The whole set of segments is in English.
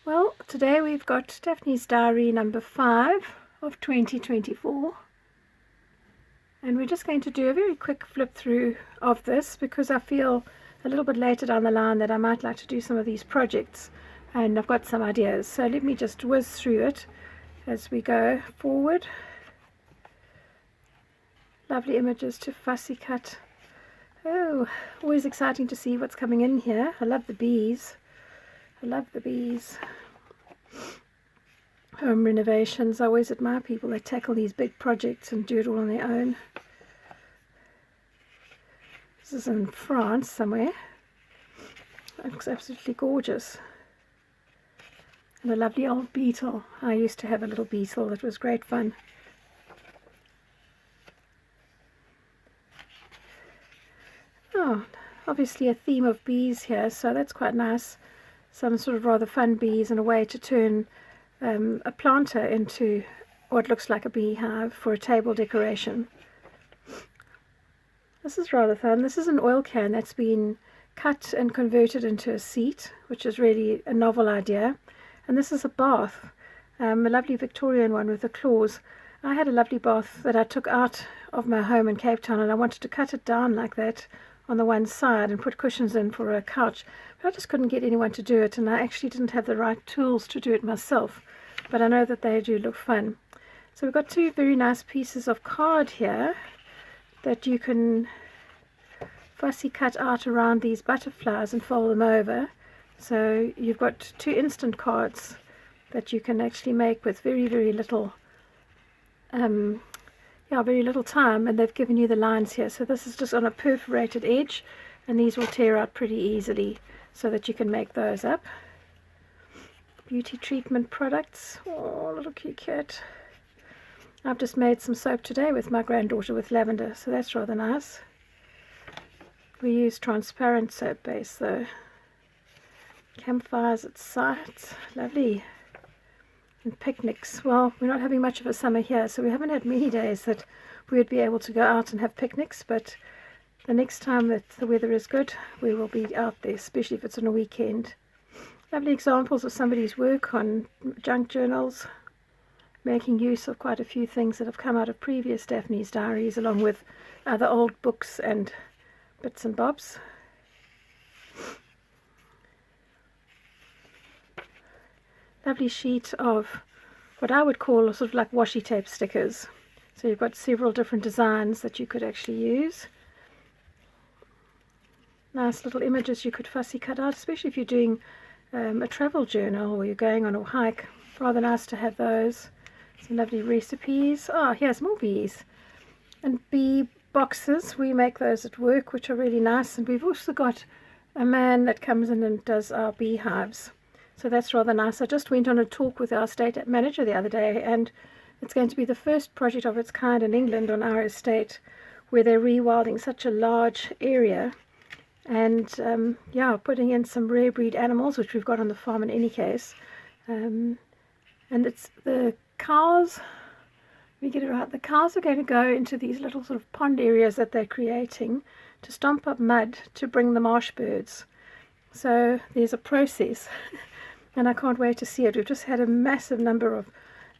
Well, today we've got Daphne's diary number 5 of 2024, and we're just going to do a very quick flip through of this because I feel a little bit later down the line that I might like to do some of these projects, and I've got some ideas. So let me just whiz through it as we go forward. Lovely images to fussy cut. Oh, always exciting to see what's coming in here. I love the bees. I love the bees. Home renovations. I always admire people that tackle these big projects and do it all on their own. This is in France somewhere. It looks absolutely gorgeous. And a lovely old beetle. I used to have a little beetle. It was great fun. Oh, obviously a theme of bees here, so that's quite nice. Some sort of rather fun bees and a way to turn a planter into what looks like a beehive for a table decoration. This is rather fun. This is an oil can that's been cut and converted into a seat, which is really a novel idea. And this is a bath, a lovely Victorian one with the claws. I had a lovely bath that I took out of my home in Cape Town, and I wanted to cut it down like that on the one side and put cushions in for a couch, but I just couldn't get anyone to do it, and I actually didn't have the right tools to do it myself, but I know that they do look fun. So we've got two very nice pieces of card here that you can fussy cut out around these butterflies and fold them over. So you've got two instant cards that you can actually make with very, very little very little time, and they've given you the lines here. So this is just on a perforated edge, and these will tear out pretty easily so that you can make those up. Beauty treatment products. Oh, little cute cat. I've just made some soap today with my granddaughter with lavender, so that's rather nice. We use transparent soap base though. Campfires at sight. Lovely. And picnics. Well, we're not having much of a summer here, so we haven't had many days that we would be able to go out and have picnics, but the next time that the weather is good, we will be out there, especially if it's on a weekend. Lovely examples of somebody's work on junk journals, making use of quite a few things that have come out of previous Daphne's diaries, along with other old books and bits and bobs. Lovely sheet of what I would call sort of like washi tape stickers. So you've got several different designs that you could actually use. Nice little images you could fussy cut out, especially if you're doing a travel journal or you're going on a hike. Rather nice to have those. Some lovely recipes. Oh, here's more bees. And bee boxes, we make those at work, which are really nice. And we've also got a man that comes in and does our beehives. So that's rather nice. I just went on a talk with our estate manager the other day, and it's going to be the first project of its kind in England on our estate, where they're rewilding such a large area and putting in some rare breed animals, which we've got on the farm in any case. And it's the cows, let me get it right, the cows are going to go into these little sort of pond areas that they're creating to stomp up mud to bring the marsh birds. So there's a process. And I can't wait to see it. We've just had a massive number of,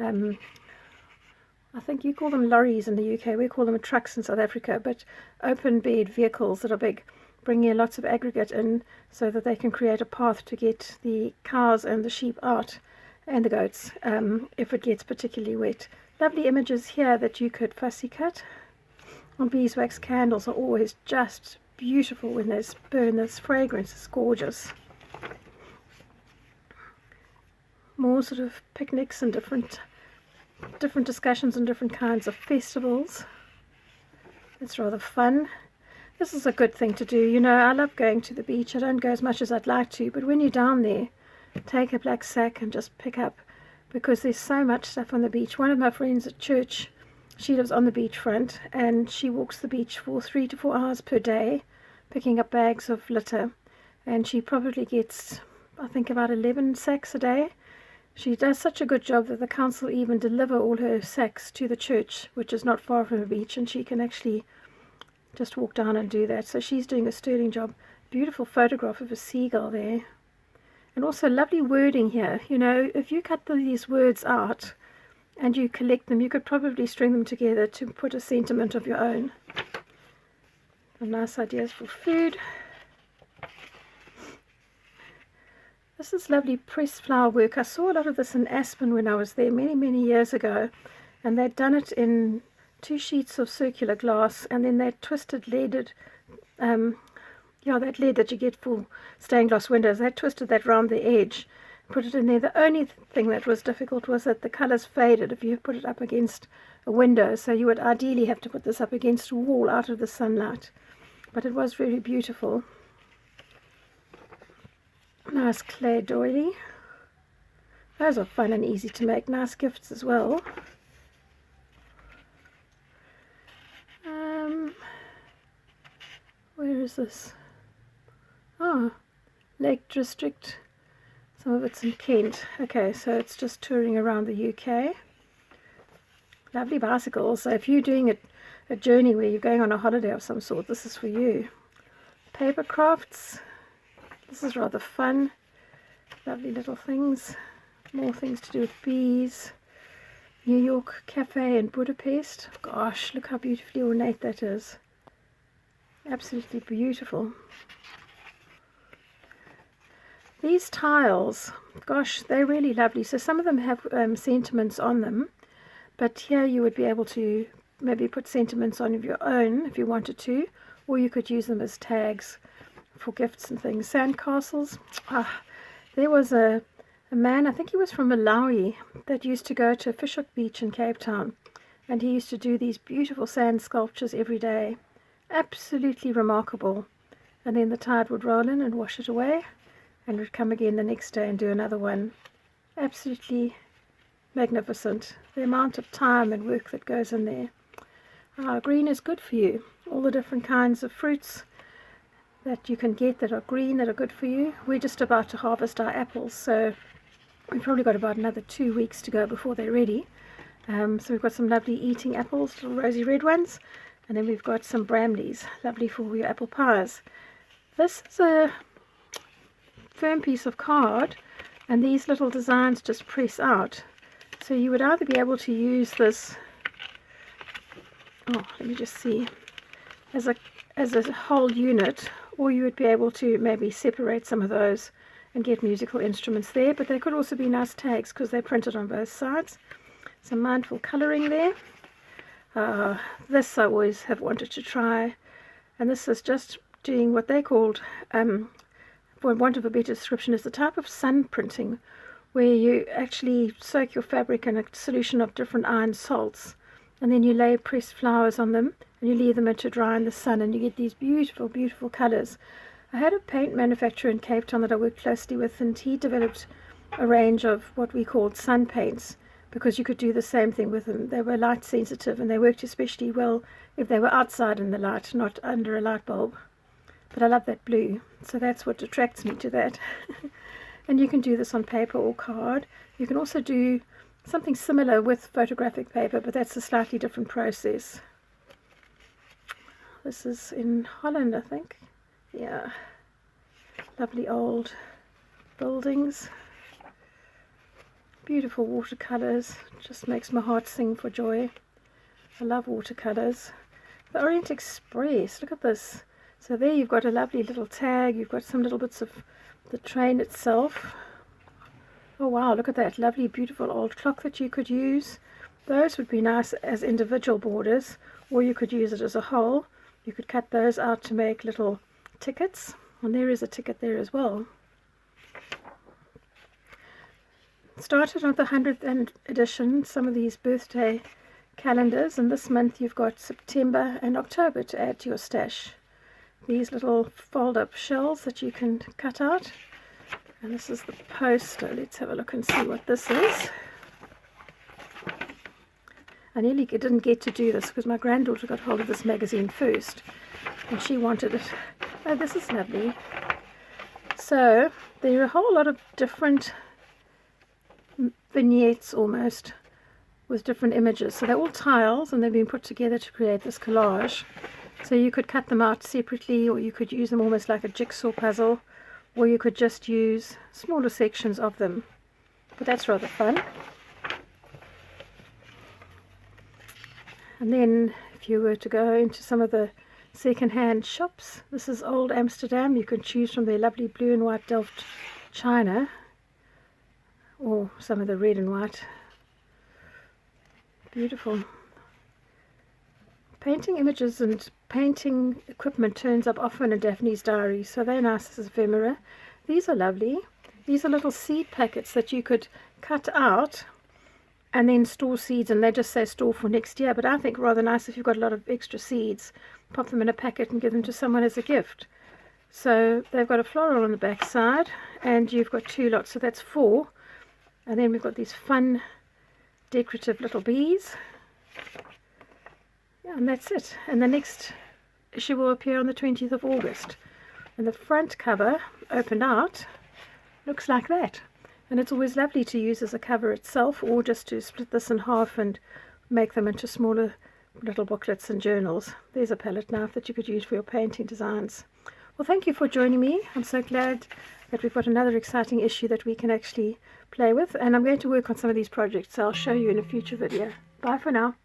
I think you call them lorries in the UK, we call them trucks in South Africa, but open bed vehicles that are big, bringing lots of aggregate in so that they can create a path to get the cows and the sheep out, and the goats, if it gets particularly wet. Lovely images here that you could fussy cut. And beeswax candles are always just beautiful when they burn. This fragrance is gorgeous. More sort of picnics and different discussions and different kinds of festivals. It's rather fun. This is a good thing to do. You know, I love going to the beach. I don't go as much as I'd like to, but when you're down there, take a black sack and just pick up, because there's so much stuff on the beach. One of my friends at church, she lives on the beachfront, and she walks the beach for 3 to 4 hours per day, picking up bags of litter, and she probably gets, I think, about 11 sacks a day. She does such a good job that the council even deliver all her sacks to the church, which is not far from the beach, and she can actually just walk down and do that. So she's doing a sterling job. Beautiful photograph of a seagull there. And also lovely wording here. You know, if you cut these words out and you collect them, you could probably string them together to put a sentiment of your own. Some nice ideas for food. This is lovely pressed flower work. I saw a lot of this in Aspen when I was there many years ago, and they'd done it in 2 sheets of circular glass, and then they twisted leaded, that lead that you get for stained glass windows, they twisted that round the edge, put it in there. The only thing that was difficult was that the colours faded if you put it up against a window, so you would ideally have to put this up against a wall out of the sunlight, but it was very beautiful. Nice clay doily. Those are fun and easy to make. Nice gifts as well. Where is this? Oh, Lake District. Some of it's in Kent. Okay, so it's just touring around the UK. Lovely bicycles. So if you're doing a journey where you're going on a holiday of some sort, this is for you. Paper crafts. This is rather fun. Lovely little things. More things to do with bees. New York Cafe in Budapest. Gosh, look how beautifully ornate that is. Absolutely beautiful. These tiles, gosh, they're really lovely. So some of them have sentiments on them, but here you would be able to maybe put sentiments on of your own if you wanted to, or you could use them as tags for gifts and things. Sandcastles. There was a man, I think he was from Malawi, that used to go to Fish Hook Beach in Cape Town, and he used to do these beautiful sand sculptures every day. Absolutely remarkable. And then the tide would roll in and wash it away, and would come again the next day and do another one. Absolutely magnificent. The amount of time and work that goes in there. Green is good for you. All the different kinds of fruits that you can get that are green, that are good for you. We're just about to harvest our apples, so we've probably got about another 2 weeks to go before they're ready. So we've got some lovely eating apples, little rosy red ones, and then we've got some bramleys, lovely for your apple pies. This is a firm piece of card, and these little designs just press out. So you would either be able to use this, let me just see, as a whole unit, or you would be able to maybe separate some of those and get musical instruments there, but they could also be nice tags because they're printed on both sides. Some mindful colouring there. This I always have wanted to try, and this is just doing what they called, for want of a better description, is the type of sun printing where you actually soak your fabric in a solution of different iron salts, and then you lay pressed flowers on them and you leave them to dry in the sun, and you get these beautiful colours. I had a paint manufacturer in Cape Town that I worked closely with, and he developed a range of what we called sun paints, because you could do the same thing with them. They were light sensitive, and they worked especially well if they were outside in the light, not under a light bulb. But I love that blue, so that's what attracts me to that. And you can do this on paper or card. You can also do something similar with photographic paper, but that's a slightly different process. This is in Holland, I think. Yeah. Lovely old buildings. Beautiful watercolours. Just makes my heart sing for joy. I love watercolours. The Orient Express, look at this. So there you've got a lovely little tag. You've got some little bits of the train itself. Oh wow, look at that lovely beautiful old clock that you could use. Those would be nice as individual borders, or you could use it as a whole. You could cut those out to make little tickets, and there is a ticket there as well. Started on the 100th edition, some of these birthday calendars, and this month you've got September and October to add to your stash. These little fold-up shells that you can cut out, and this is the poster. Let's have a look and see what this is. I nearly didn't get to do this because my granddaughter got hold of this magazine first and she wanted it. Oh, this is lovely. So there are a whole lot of different vignettes almost with different images. So they're all tiles and they've been put together to create this collage. So you could cut them out separately, or you could use them almost like a jigsaw puzzle, or you could just use smaller sections of them, but that's rather fun. And then if you were to go into some of the second-hand shops, this is Old Amsterdam. You can choose from their lovely blue and white Delft china, or some of the red and white. Beautiful. Painting images and painting equipment turns up often in Daphne's diary, so they're nice as ephemera. These are lovely. These are little seed packets that you could cut out and then store seeds, and they just say store for next year, but I think rather nice if you've got a lot of extra seeds, pop them in a packet and give them to someone as a gift. So they've got a floral on the back side, and you've got 2 lots, so that's 4. And then we've got these fun decorative little bees. Yeah, and that's it. And the next issue will appear on the 20th of August. And the front cover, opened out, looks like that. And it's always lovely to use as a cover itself, or just to split this in half and make them into smaller little booklets and journals. There's a palette knife that you could use for your painting designs. Well, thank you for joining me. I'm so glad that we've got another exciting issue that we can actually play with. And I'm going to work on some of these projects, so I'll show you in a future video. Bye for now.